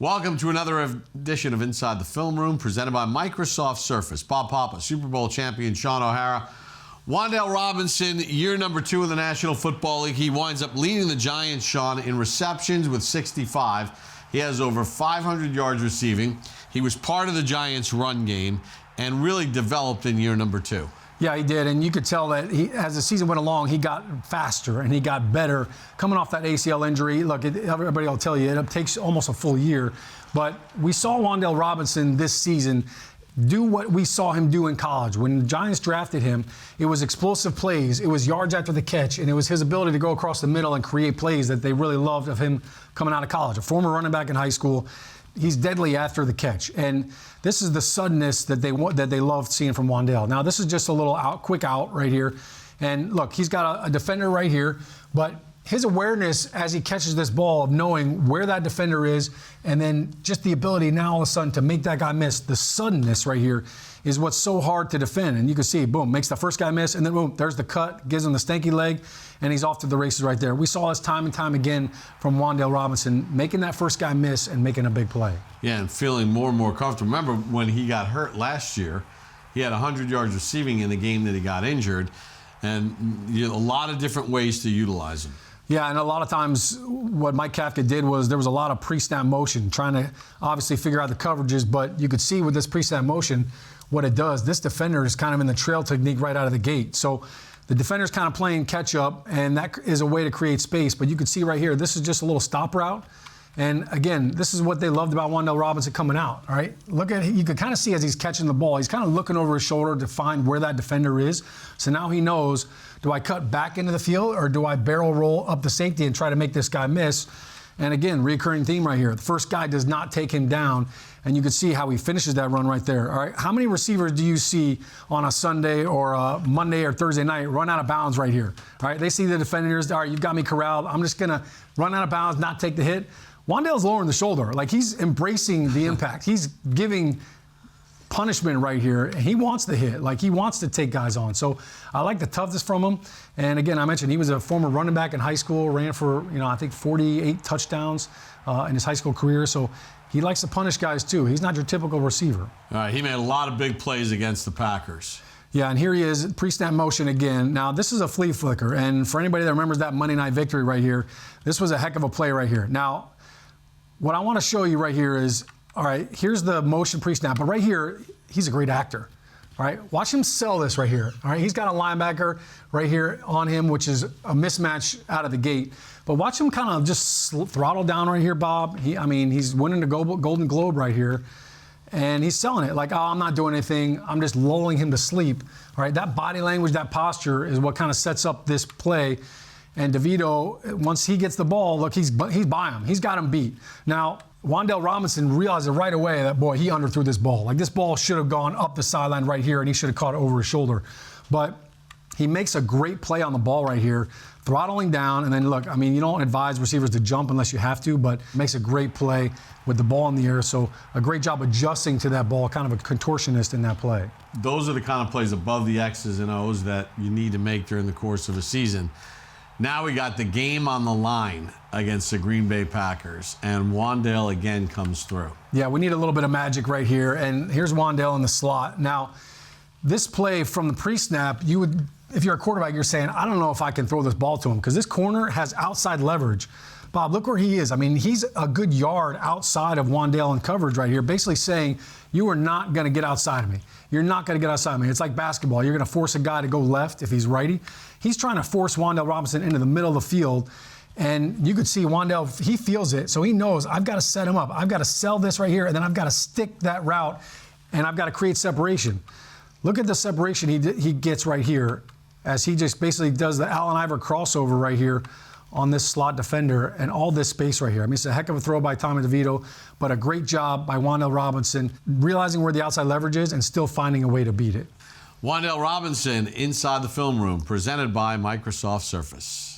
Welcome to another edition of Inside the Film Room, presented by Microsoft Surface. Bob Papa, Super Bowl champion Shaun O'Hara. Wan'Dale Robinson, year number 2 in the National Football League. He winds up leading the Giants, Shaun, in receptions with 65. He has over 500 yards receiving. He was part of the Giants' run game and really developed in year number 2. Yeah, he did, and you could tell that as the season went along, he got faster and he got better. Coming off that ACL injury, look, everybody will tell you, it takes almost a full year. But we saw Wan'Dale Robinson this season do what we saw him do in college. When the Giants drafted him, it was explosive plays, it was yards after the catch, and it was his ability to go across the middle and create plays that they really loved of him coming out of college. A former running back in high school, he's deadly after the catch. And this is the suddenness that they loved seeing from Wan'Dale. Now, this is just a little quick out right here. And look, he's got a defender right here, but his awareness as he catches this ball of knowing where that defender is, and then just the ability now all of a sudden to make that guy miss, the suddenness right here is what's so hard to defend. And you can see, boom, makes the first guy miss, and then boom, there's the cut, gives him the stanky leg, and he's off to the races right there. We saw this time and time again from Wan'Dale Robinson, making that first guy miss and making a big play. Yeah, and feeling more and more comfortable. Remember when he got hurt last year, he had 100 yards receiving in the game that he got injured, and a lot of different ways to utilize him. Yeah, and a lot of times what Mike Kafka did was there was a lot of pre-snap motion, trying to obviously figure out the coverages, but you could see with this pre-snap motion what it does. This defender is kind of in the trail technique right out of the gate. So the defender's kind of playing catch up, and that is a way to create space. But you can see right here, this is just a little stop route. And again, this is what they loved about Wan'Dale Robinson coming out, all right? Look at, you can kind of see as he's catching the ball, he's kind of looking over his shoulder to find where that defender is. So now he knows, do I cut back into the field or do I barrel roll up the safety and try to make this guy miss? And again, recurring theme right here. The first guy does not take him down, and you can see how he finishes that run right there, all right? How many receivers do you see on a Sunday or a Monday or Thursday night run out of bounds right here, all right? They see the defenders, all right, you've got me corralled. I'm just going to run out of bounds, not take the hit. Wan'Dale's lowering the shoulder. Like, he's embracing the impact. He's giving punishment right here, and he wants the hit. Like, he wants to take guys on. So I like the toughness from him. And again, I mentioned he was a former running back in high school, ran for, I think 48 touchdowns in his high school career. So he likes to punish guys too. He's not your typical receiver. All right, he made a lot of big plays against the Packers. Yeah, and here he is, pre-snap motion again. Now, this is a flea flicker, and for anybody that remembers that Monday night victory right here, this was a heck of a play right here. Now, what I want to show you right here is, all right, here's the motion pre-snap, but right here, he's a great actor. All right, watch him sell this right here. All right, he's got a linebacker right here on him, which is a mismatch out of the gate. But watch him kind of just throttle down right here, Bob. He's winning the Golden Globe right here, and he's selling it like, oh, I'm not doing anything. I'm just lulling him to sleep. All right, that body language, that posture is what kind of sets up this play. And DeVito, once he gets the ball, look, he's by him. He's got him beat. Now, Wan'Dale Robinson realized it right away that, boy, he underthrew this ball. Like, this ball should have gone up the sideline right here, and he should have caught it over his shoulder. But he makes a great play on the ball right here, throttling down. And then, look, you don't advise receivers to jump unless you have to, but makes a great play with the ball in the air. So a great job adjusting to that ball, kind of a contortionist in that play. Those are the kind of plays above the X's and O's that you need to make during the course of a season. Now we got the game on the line against the Green Bay Packers, and Wan'Dale again comes through. Yeah, we need a little bit of magic right here, and here's Wan'Dale in the slot. Now, this play from the pre-snap, if you're a quarterback, you're saying, I don't know if I can throw this ball to him, because this corner has outside leverage. Bob, look where he is. He's a good yard outside of Wan'Dale in coverage right here, basically saying, you are not going to get outside of me. You're not going to get outside of me. It's like basketball. You're going to force a guy to go left if he's righty. He's trying to force Wan'Dale Robinson into the middle of the field, and you could see Wan'Dale, he feels it, so he knows, I've got to set him up. I've got to sell this right here, and then I've got to stick that route, and I've got to create separation. Look at the separation he gets right here as he just basically does the Allen Iver crossover right here on this slot defender and all this space right here. It's a heck of a throw by Tommy DeVito, but a great job by Wan'Dale Robinson, realizing where the outside leverage is and still finding a way to beat it. Wan'Dale Robinson, Inside the Film Room, presented by Microsoft Surface.